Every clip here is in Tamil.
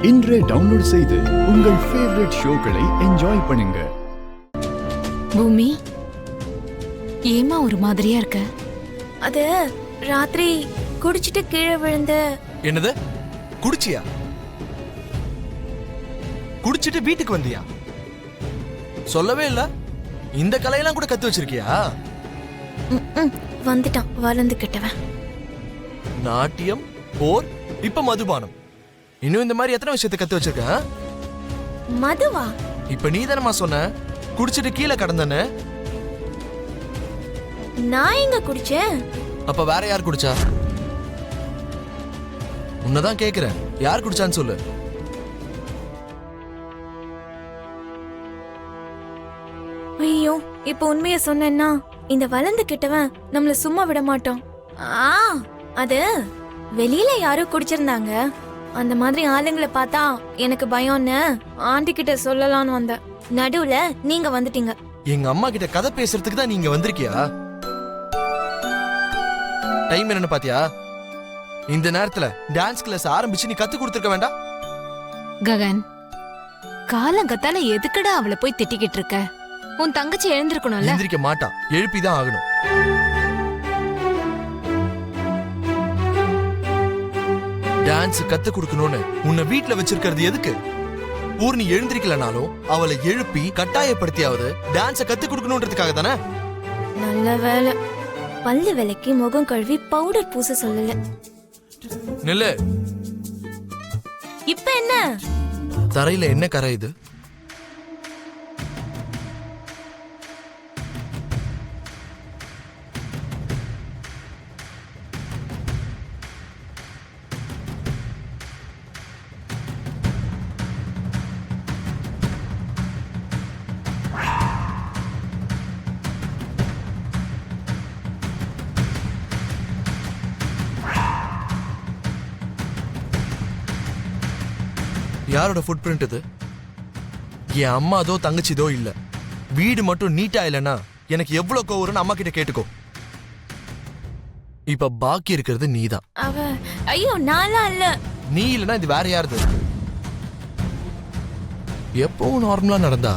இன்றே டவுன்லோட் செய்து உங்கள் ஃபேவரட் ஷோக்களை என்ஜாய் பண்ணுங்க. பூமி, ஏமா ஒரு மாதிரியா இருக்க? அது ராத்திரி குடிச்சிட்டு கீழே விழுந்த. என்னது? குடிச்சியா? குடிச்சிட்டு வீட்டுக்கு வந்தியா? சொல்லவே இல்ல. இந்த கலையெல்லாம் கூட கத்து வச்சிருக்கியா? வந்துட்டான் வளர்ந்து கிட்டவன். நாட்டியம், போர், இப்ப மதுபானம். இன்னும் இந்த மாதிரி எத்தனை விஷயத்தை கத்து வச்சிருக்க? மதுவா? இப்ப நீ தானமா சொன்ன குடிச்சிட்டு கீழே கடந்தன்னு. நான் எங்க குடிச்சேன்? அப்ப வேற யார் குடிச்சா? உன்னதான் கேக்குறேன், யார் குடிச்சான்னு சொல்லு. ஐயோ, இப்ப உண்மைய சொன்னேன்னா இந்த வளர்ந்து கிட்டவன் நம்மள சும்மா விட மாட்டோம். அது வெளியில யாரோ குடிச்சிருந்தாங்க. அந்த மாதிரி ஆளுங்களை பார்த்தா எனக்கு பயம்னு ஆண்டி கிட்ட சொல்லலாம்னு வந்த. நடுவுல நீங்க வந்துட்டீங்க. எங்க அம்மா கிட்ட கதை பேசுறதுக்கு தான் நீங்க வந்திருக்கியா? டைம் என்னன்னு பாத்தியா? இந்த நேரத்துல டான்ஸ் கிளாஸ் ஆரம்பிச்சு நீ கத்து கொடுத்துருக்க வேண்டாம்? ககன், காலங்கத்தால எதுக்கடா அவளை போய் திட்டிக்கிட்டு இருக்க? உன் தங்கச்சி எழுந்திருக்கணும்ல. எழுந்திருக்க மாட்டா, எழுப்பிதான் ஆகணும். டான்ஸ் கத்து கொடுக்கணும்னு உன்னை வீட்டுல வச்சிருக்கிறது எதுக்கு? பூர்ணி எழுந்திருக்கலனாலும் அவளை எழுப்பி கட்டாயப்படுத்தியாவது டான்ஸ கத்து கொடுக்கணும்ன்றதுக்காக தானே. நல்ல வேலை, பல்லு விலைக்கு முகம் கழுவி பவுடர் பூச சொல்லல. நில்லு. இப்ப என்ன? தரையில என்ன கரை இது? யாரோட ஃபுட் பிரிண்ட் இது? என் அம்மாதோ தங்கச்சிதோ இல்ல. வீடு மட்டும் நீட்டா இல்லைன்னா எனக்கு எவ்வளவு கோவம்னு அம்மா கிட்ட கேட்டுக்கோ. இப்ப பாக்கி இருக்கிறது நீதான். ஐயோ, நான்லாம் இல்ல. நீ இல்லனா இது வேற யாருது? எப்பவும் நார்மலா நடந்தா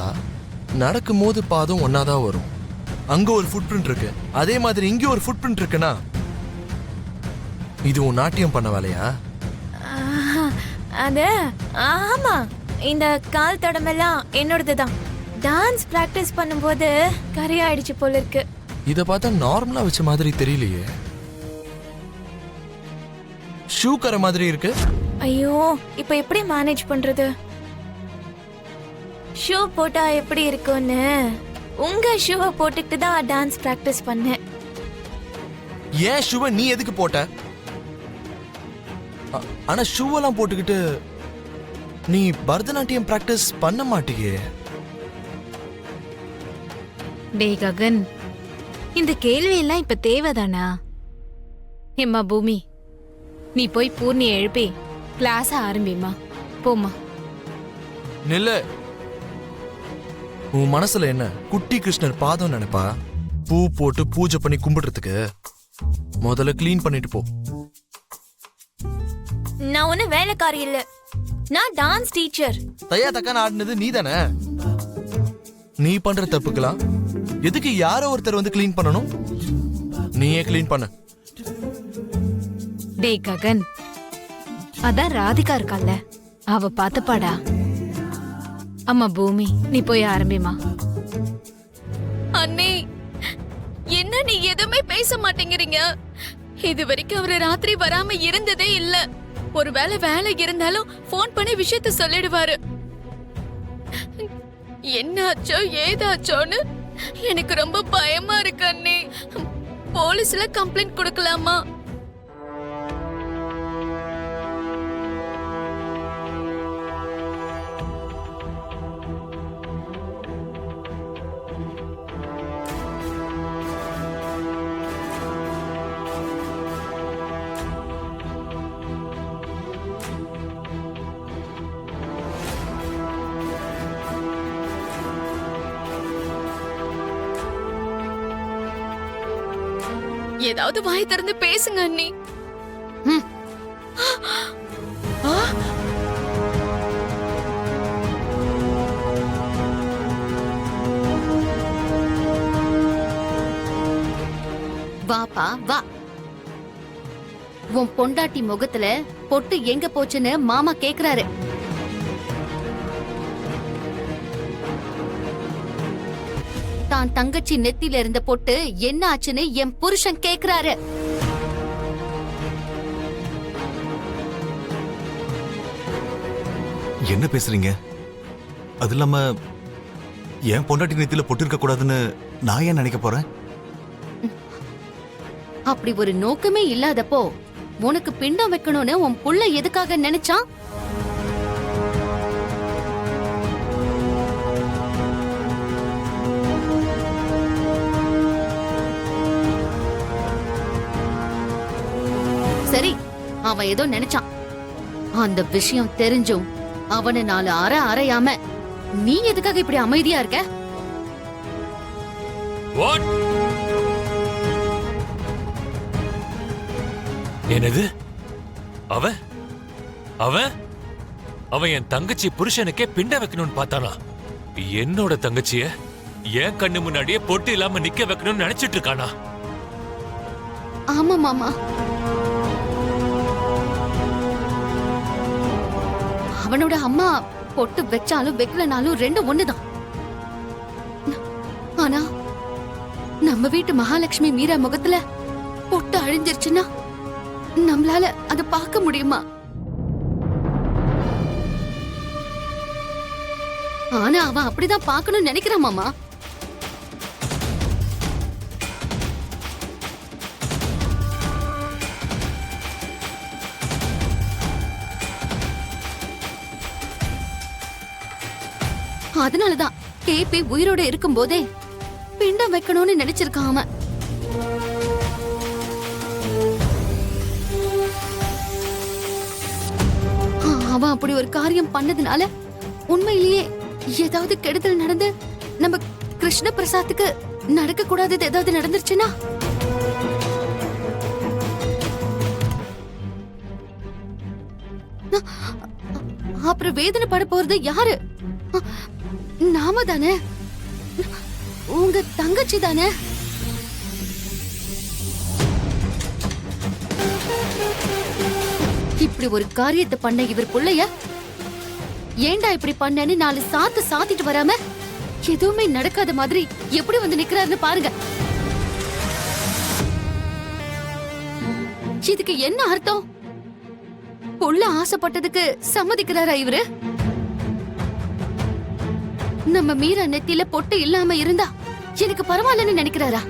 நடக்கும் போது பாதம் ஒன்னாதான் வரும். அங்க ஒரு ஃபுட் பிரிண்ட் இருக்கு, அதே மாதிரி இங்க ஒரு ஃபுட் பிரிண்ட் இருக்குன்னா இது உன் நாட்டியம் பண்ண வேலையா? அது ஆமா, இந்த கால் தடமெல்லாம் என்னோடதுதான். டான்ஸ் பிராக்டிஸ் பண்ணும்போது கரையாயிடுச்சு போல இருக்கு. இத பார்த்தா நார்மலா வச்ச மாதிரி தெரியலையே. ஷூ கரை மாதிரி இருக்கு. ஐயோ, இப்ப எப்படி மேனேஜ் பண்றது? ஷூ போட்டா எப்படி இருக்கும்னு உங்க ஷூவை போட்டுக்கிட்டு தான் டான்ஸ் பிராக்டிஸ் பண்ணேன். ஏன் ஷூவை நீ எதுக்கு போட்ட? ஆனா ஷூவெல்லாம் போட்டுக்கிட்டு நீ பரதநாட்டியம் பிராக்டிஸ் பண்ண மாட்டியே. டேய் ககன், இந்த கேள்வி எல்லாம் இப்ப தேவைதானா? எம்மா பூமி, நீ போய் பூர்ணியை எழுப்பி கிளாஸ் ஆரம்பிமா. போமா. நில்லு. உன் மனசுல என்ன குட்டி கிருஷ்ணர் பாதம் நினைப்பா? பூ போட்டு பூஜை பண்ணி கும்பிடுறதுக்கு முதல்ல கிளீன் பண்ணிட்டு போ. நான் ஒண்ணு வேலைக்காரி இல்ல, நான் டான்ஸ் டீச்சர். தையா தக்கான ஆடினது நீ தானே. நீ பண்ற தப்புக்கலாம் எதுக்கு யாரோ ஒருத்தர் வந்து கிளீன் பண்ணணும்? நீயே கிளீன் பண்ண. டேய் ககன், அதான் ராதிகா இருக்கால, அவ பாத்துப்பாடா. அம்மா பூமி, நீ போய் ஆரம்பிமா. அண்ணே, என்ன நீ எதுவுமே பேச மாட்டேங்கிறீங்க? இது வரைக்கும் அவரு ராத்திரி வராம இருந்ததே இல்ல. ஒருவேளை வேலை இருந்தாலும் போன் பண்ணி விஷயத்த சொல்லிடுவாரு. என்னாச்சோ ஏதாச்சோன்னு எனக்கு ரொம்ப பயமா இருக்கு அண்ணே. போலீஸ்ல கம்ப்ளைண்ட் கொடுக்கலாமா? ஏதாவது வாய் திறந்து பேசுங்க அண்ணி. வா. உன் பொண்டாட்டி முகத்துல பொட்டு எங்க போச்சுன்னு மாமா கேக்குறாரு. தான் தங்கச்சி நெத்தில இருந்த பொட்டு என்ன ஆச்சுன்னு என் புருஷன் கேக்குறாரு. என்ன பேசுறீங்க? அது இல்லாம என் பொண்டாட்டி நெத்தியில பொட்டு இருக்க கூடாதுன்னு நான் ஏன் நினைக்க போறேன்? அப்படி ஒரு நோக்கமே இல்லாதப்போ உனக்கு பிண்டம் வைக்கணும்னு உன் புள்ள எதுக்காக நினைச்சான்? சரி, அவன் ஏதோ நினைச்சான். அந்த விஷயம் தெரிஞ்சும் அவனை 4 அறை அறையாம நீ எதுக்காக இப்படி அமைதியா இருக்க? வாட்? என்னது? அவன் அவன் அவன் என் தங்கச்சி புருஷனுக்கே பிண்ட வைக்கணும்னு பார்த்தானா? என்னோட தங்கச்சிய என் கண்ணு முன்னாடியே பொட்டு இல்லாம நிக்க வைக்கணும்னு நினைச்சிட்டு இருக்கானா? ஆமா மாமா, அவனோட அம்மா பொட்டு வச்சாலும் வைக்கலனாலும் ரெண்டும் ஒண்ணுதான். ஆனா நம்ம வீட்டு மகாலட்சுமி மீரா முகத்துல பொட்டு அழிஞ்சிருச்சுன்னா நம்மளால அத பார்க்க முடியுமா? ஆனா அவன் அப்படிதான் பார்க்கணும்னு நினைக்கிறான் மாமா. அதனாலதான் கேபி உயிரோட இருக்கும் போதே பிண்டம் வைக்கணும்னு நினைச்சிருக்கான் அவன். அவன் அப்படி ஒரு காரியம் பண்ணதுனால உண்மையிலேயே ஏதாவது கெடுதல் நடந்து நம்ம கிருஷ்ண பிரசாத்துக்கு நடக்க கூடாதது ஏதாவது நடந்துருச்சுன்னா அப்புறம் வேதனை பட போறது யாரு? நாம தானே, உங்க தங்கச்சி தானே. இப்படி ஒரு காரியத்தை பண்ண இவர் புள்ளைய ஏண்டா இப்படி பண்ணேன்னு 4 சாத்து சாத்திட்டு வராம எதுவுமே நடக்காத மாதிரி எப்படி வந்து நிக்கிறாருன்னு பாருங்க. இதுக்கு என்ன அர்த்தம்? புள்ள ஆசைப்பட்டதுக்கு சம்மதிக்கிறாரா இவரு? நம்ம மீரா நெத்தியில பொட்டு இல்லாம இருந்தா எனக்கு பரவாயில்லன்னு நினைக்கிறாரா?